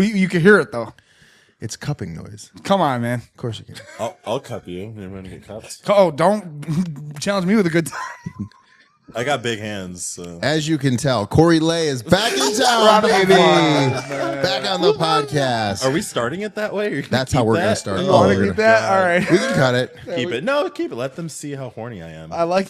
You can hear it though. It's cupping noise. Come on, man. Of course you can. I'll cup you. You're going to get cupped. Oh, don't challenge me with a good time. I got big hands. So. As you can tell, Corey Lay is back in town, baby. Back on the podcast. Are we starting it that way? That's how we're going to start. You want to keep that? All right. We can cut it. Keep it. No, keep it. Let them see how horny I am. I like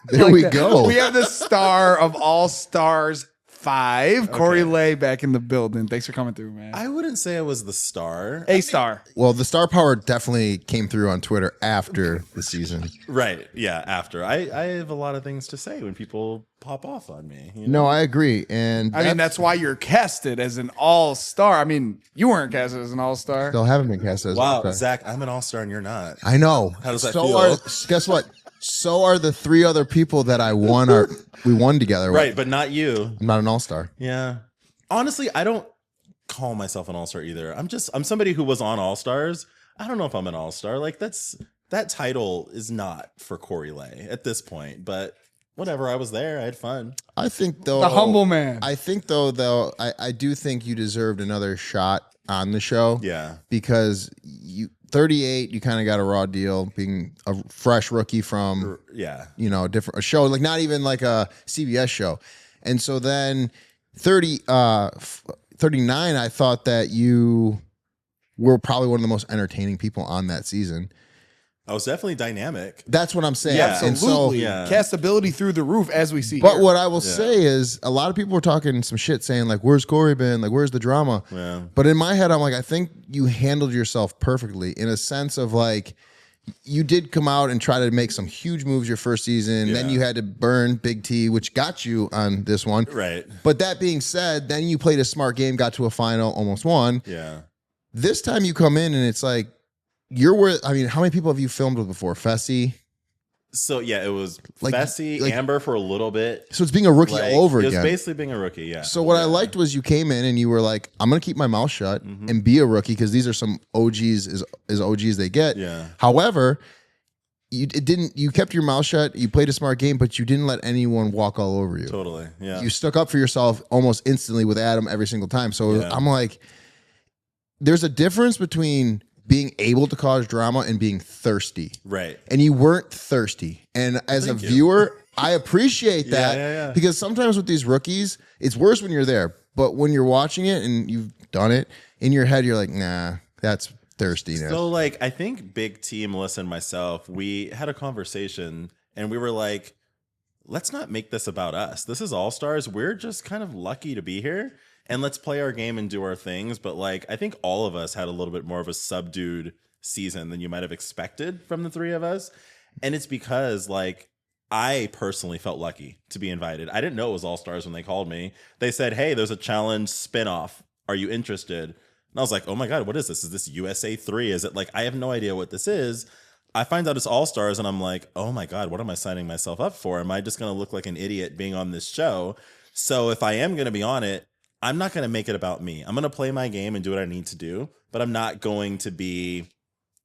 There we go. We have the star of All Stars 5, Corey Lay, back in the building. Thanks for coming through, man. I wouldn't say I was the star. A star. Well, the star power definitely came through on Twitter after the season. Right. Yeah. After. I have a lot of things to say when people pop off on me. You know? No, I agree. And I mean, that's why you're casted as an all-star. I mean, you weren't casted as an all-star. Still haven't been cast as Wow, okay. Zach, I'm an all-star and you're not. I know. How does that so feel? Guess what? So are the 3 other people that we won together. Right, with. but not you. I'm not an all-star. Yeah. Honestly, I don't call myself an all-star either. I'm somebody who was on All-Stars. I don't know if I'm an all-star. Like that title is not for Corey Lay at this point, but whatever, I was there. I had fun. I think though The humble man. I think though I do think you deserved another shot on the show. Yeah. Because you 38, you kind of got a raw deal being a fresh rookie from a show, like not even like a CBS show. And so then 39, I thought that you were probably one of the most entertaining people on that season. I was definitely dynamic. That's what I'm saying. Yeah, Absolutely. And so, Castability through the roof, as we see. but here. what I will say is a lot of people were talking some shit saying like, where's Corey been? Like, where's the drama? Yeah. But in my head, I'm like, I think you handled yourself perfectly in a sense of like, you did come out and try to make some huge moves your first season. Yeah. Then you had to burn Big T, which got you on this one. Right. But that being said, then you played a smart game, got to a final, almost won. Yeah. This time you come in and it's like, you're worth. I mean, how many people have you filmed with before? Fessy? So yeah, it was Like- Fessy, like- Amber for a little bit. So it's being a rookie all over It was again. basically being a rookie, yeah. So what I liked was you came in and you were like, I'm going to keep my mouth shut and be a rookie because these are some OGs as OGs they get. Yeah. However, you kept your mouth shut, you played a smart game, but you didn't let anyone walk all over you. Totally. Yeah. You stuck up for yourself almost instantly with Adam every single time. So Yeah. I'm like, there's a difference between being able to cause drama and being thirsty. Right. And you weren't thirsty. And as Thank a you. viewer, I appreciate that yeah. because sometimes with these rookies, it's worse when you're there. But when you're watching it and you've done it, in your head, you're like, nah, that's thirstiness. So like, I think Big T, Melissa, and myself, we had a conversation and we were like, let's not make this about us. This is All Stars. We're just kind of lucky to be here. And let's play our game and do our things. But like, I think all of us had a little bit more of a subdued season than you might have expected from the 3 of us. And it's because like, I personally felt lucky to be invited. I didn't know it was All Stars when they called me. They said, hey, there's a challenge spinoff. Are you interested? And I was like, oh my God, what is this? Is this USA 3? Is it like, I have no idea what this is. I find out it's All Stars and I'm like, oh my God, what am I signing myself up for? Am I just going to look like an idiot being on this show? So if I am going to be on it, I'm not going to make it about me. I'm going to play my game and do what I need to do, but I'm not going to be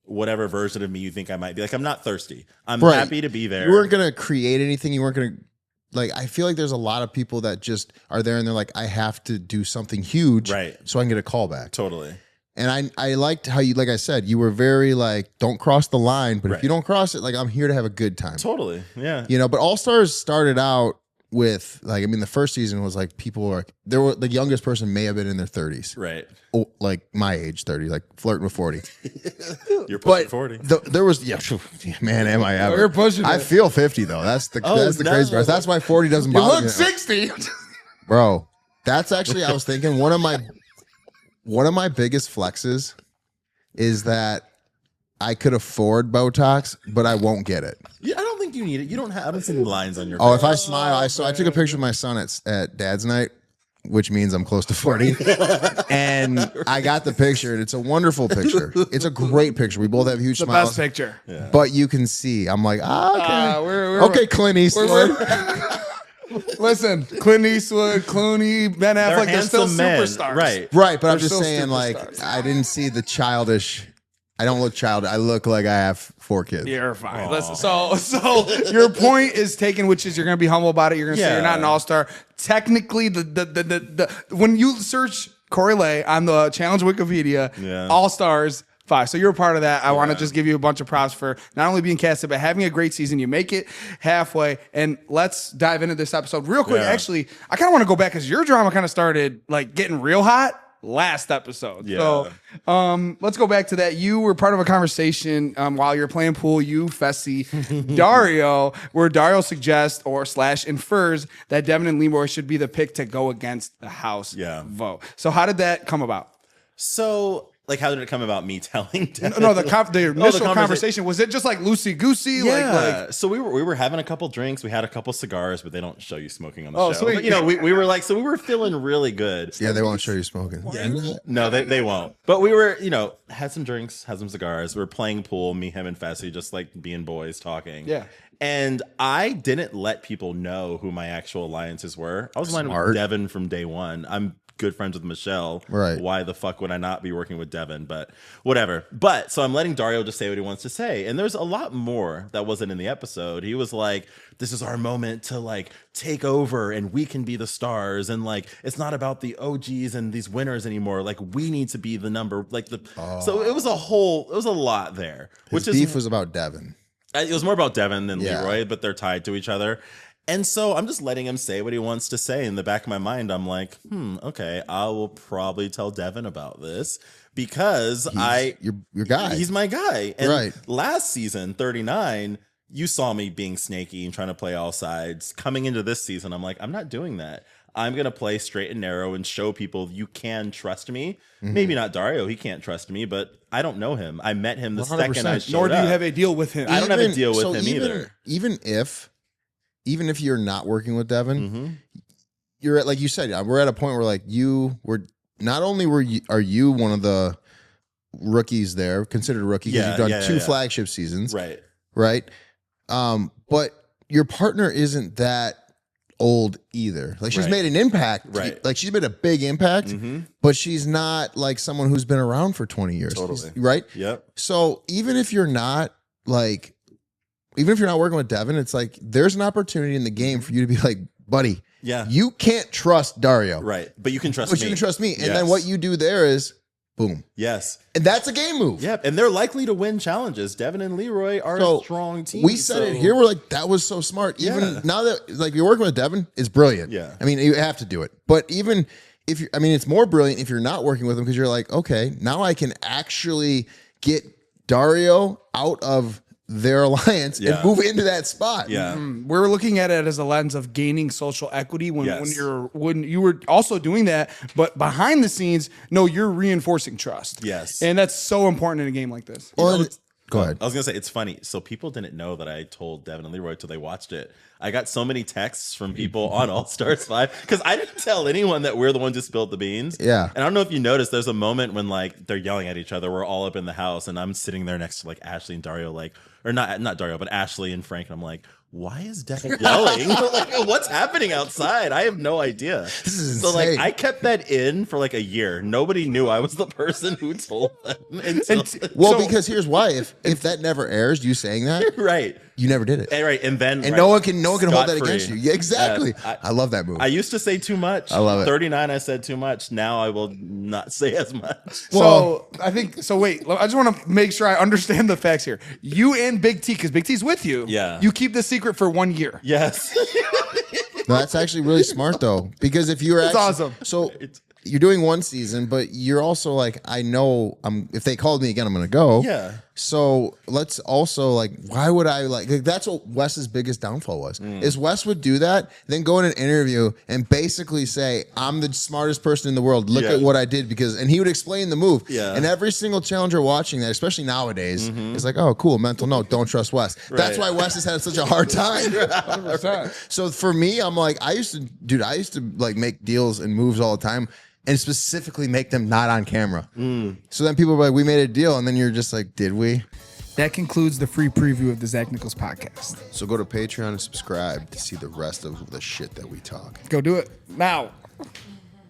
whatever version of me you think I might be. Like, I'm not thirsty. I'm happy to be there. You weren't going to create anything. You weren't going to, like, I feel like there's a lot of people that just are there and they're like, I have to do something huge Right. so I can get a call back. Totally. And I liked how you, like I said, you were very like, don't cross the line, but if Right. you don't cross it, like, I'm here to have a good time. Totally. Yeah. You know, but All Stars started out with like, I mean, the first season was like people were like, the youngest person may have been in their 30s. Right. Oh, like my age, 30, like flirting with 40. You're pushing But 40. there was, man, am I ever. You're pushing I it. feel 50 though. That's the no. crazy part. That's why 40 doesn't You bother me. look 60. Bro, that's actually, I was thinking one of my biggest flexes is that I could afford Botox, but I won't get it. Yeah, I don't think you need it. You don't have, I haven't seen lines on your Oh, face. if I smile, I took a picture of my son at dad's night, which means I'm close to 40. And I got the picture, and it's a wonderful picture. It's a great picture. We both have huge The smiles. best picture. Yeah. But you can see, I'm like, okay. Okay, Clint Eastwood. Listen, Clint Eastwood, Clooney, Ben Affleck, they're still handsome men. superstars. Right. Right, but I'm They're just still saying, like, superstars. I didn't see the childish. I don't look childish. I look like I have 4 kids. You're fine. Listen, so your point is taken, which is you're going to be humble about it. You're going to say you're not an all-star. Technically, the when you search Corey Lay on the Challenge Wikipedia, All Stars 5. So you're a part of that. I want to just give you a bunch of props for not only being casted, but having a great season. You make it halfway. And let's dive into this episode real quick. Actually, I kind of want to go back because your drama kind of started like getting real hot last episode. So let's go back to that. You were part of a conversation while you're playing pool, you, Fessy, Dario, where Dario suggests or / infers that Devin and Leroy should be the pick to go against the House vote. So how did that come about? So, like, how did it come about? Me telling Devin? No, the initial conversation, was it just like loosey goosey? Yeah. So we were having a couple drinks. We had a couple cigars, but they don't show you smoking on the show. But, you know, we were like, so we were feeling really good. Yeah, they won't show you smoking. No, they won't. But we were, you know, had some drinks, had some cigars. We were playing pool, me, him, and Fessy, just like being boys talking. Yeah. And I didn't let people know who my actual alliances were. I was aligned with Devin from day one. I'm good friends with Michelle. Right. Why the fuck would I not be working with Devin? But whatever. But so I'm letting Dario just say what he wants to say. And there's a lot more that wasn't in the episode. He was like, this is our moment to like take over and we can be the stars. And like, it's not about the OGs and these winners anymore. Like, we need to be the number, like the, so it was a lot there. His beef was about Devin. It was more about Devin than Leroy, but they're tied to each other. And so I'm just letting him say what he wants to say. In the back of my mind, I'm like, okay, I will probably tell Devin about this because your guy. He's my guy. And last season, 39, you saw me being snaky and trying to play all sides. Coming into this season, I'm like, I'm not doing that. I'm going to play straight and narrow and show people you can trust me. Maybe not Dario. He can't trust me, but I don't know him. I met him the 100%. Second I showed Nor do you up. have a deal with him. I don't have a deal with him either. Even if you're not working with Devin, you're at, like you said, we're at a point where like not only are you one of the rookies there, considered a rookie because you've done two flagship seasons, right? But your partner isn't that old either. Like she's made an impact, like she's made a big impact, but she's not like someone who's been around for 20 years, right? Yep. So even if you're not working with Devin, it's like there's an opportunity in the game for you to be like, buddy, you can't trust Dario. Right. But you can trust me. But you can trust me. And then what you do there is boom. Yes. And that's a game move. Yep. And they're likely to win challenges. Devin and Leroy are a strong team. We said it here. We're like, that was so smart. Even now that like you're working with Devin, it's brilliant. Yeah. I mean, you have to do it. But even if you, I mean, it's more brilliant if you're not working with him because you're like, okay, now I can actually get Dario out of their alliance and move into that spot. Yeah. We're looking at it as a lens of gaining social equity when you were also doing that, but behind the scenes, no, you're reinforcing trust. Yes. And that's so important in a game like this. Well, go ahead. I was going to say, it's funny. So people didn't know that I told Devin and Leroy till they watched it. I got so many texts from people on All Stars 5 because I didn't tell anyone that we're the ones who spilled the beans. Yeah. And I don't know if you noticed, there's a moment when like they're yelling at each other. We're all up in the house and I'm sitting there next to like Ashley and Dario, like, or not Dario, but Ashley and Frank. And I'm like, why is Devin yelling? Like, what's happening outside? I have no idea. This is so insane. like I kept that in for like a year. Nobody knew I was the person who told them. Because here's why: if that never airs, you saying that, right? You never did it, and then no one can hold that against you. Yeah, exactly. I love that move. I used to say too much. I love it. 39, I said too much. Now I will not say as much. Well, I think so. Wait, I just want to make sure I understand the facts here. You and Big T, because Big T's with you. Yeah. You keep this secret for 1 year. Yes. No, that's actually really smart though, because if you're it's awesome. So you're doing one season, but you're also like, I know if they called me again, I'm gonna go. Yeah. So let's also like, why would I like that's what Wes's biggest downfall was. Is Wes would do that, then go in an interview and basically say, I'm the smartest person in the world. Look at what I did and he would explain the move. Yeah. And every single challenger watching that, especially nowadays, is like, oh, cool, mental note, don't trust Wes. That's why Wes has had such a hard time. 100%. So for me, I'm like, I used to like make deals and moves all the time. And specifically make them not on camera. So then people are like, we made a deal. And then you're just like, did we? That concludes the free preview of the Zach Nichols podcast. So go to Patreon and subscribe to see the rest of the shit that we talk. Go do it now.